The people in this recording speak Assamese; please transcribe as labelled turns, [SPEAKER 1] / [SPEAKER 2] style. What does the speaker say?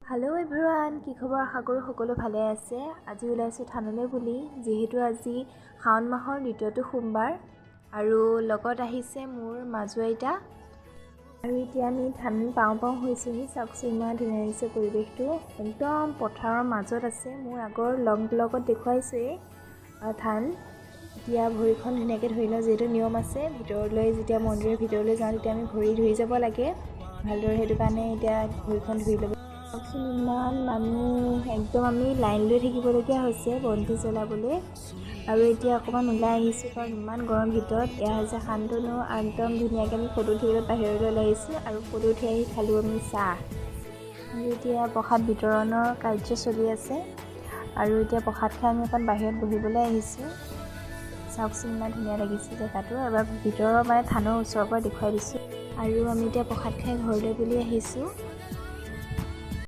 [SPEAKER 1] হেল্ল' এভৰিৱান, কি খবৰ? আশা কৰোঁ সকলো ভালে আছে। আজি ওলাইছোঁ থানলৈ বুলি, যিহেতু আজি শাওণ মাহৰ দ্বিতীয়টো সোমবাৰ আৰু লগত আহিছে মোৰ মাজু আইতা। আৰু এতিয়া আমি থান পাওঁ হৈছোঁহি। চাওকচোন, ইমান ধুনীয়া লাগিছে পৰিৱেশটো, একদম পথাৰৰ মাজত আছে। মোৰ আগৰ লং ব্লগত দেখুৱাইছোঁৱেই থান। এতিয়া ভৰিখন ধুনীয়াকৈ ধুই লওঁ, যিহেতু নিয়ম আছে ভিতৰলৈ, যেতিয়া মন্দিৰৰ ভিতৰলৈ যাওঁ তেতিয়া আমি ভৰি ধুই যাব লাগে ভালদৰে, সেইটো কাৰণে এতিয়া ভৰিখন ধুই ল'ব। চাওকচোন, ইমান মানুহ, একদম আমি লাইন লৈ থাকিবলগীয়া হৈছে বন্তি জ্বলাবলৈ। আৰু এতিয়া অকণমান ওলাই আহিছোঁ কাৰণ ইমান গৰম ভিতৰত। এয়া হৈছে শান্তনু, একদম ধুনীয়াকৈ আমি ফটো উঠিবলৈ বাহিৰলৈ ওলাই আহিছোঁ আৰু ফটো উঠি আহি খালোঁ আমি চাহ। আৰু এতিয়া প্ৰসাদ বিতৰণৰ কাৰ্য চলি আছে আৰু এতিয়া প্ৰসাদ খাই আমি অকণ বাহিৰত বহিবলৈ আহিছোঁ। চাওকচোন, ইমান ধুনীয়া লাগিছে জেগাটো। এবাৰ ভিতৰৰ থানৰ ওচৰৰ পৰা দেখুৱাই দিছোঁ। আৰু আমি এতিয়া প্ৰসাদ খাই ঘৰলৈ বুলি আহিছোঁ।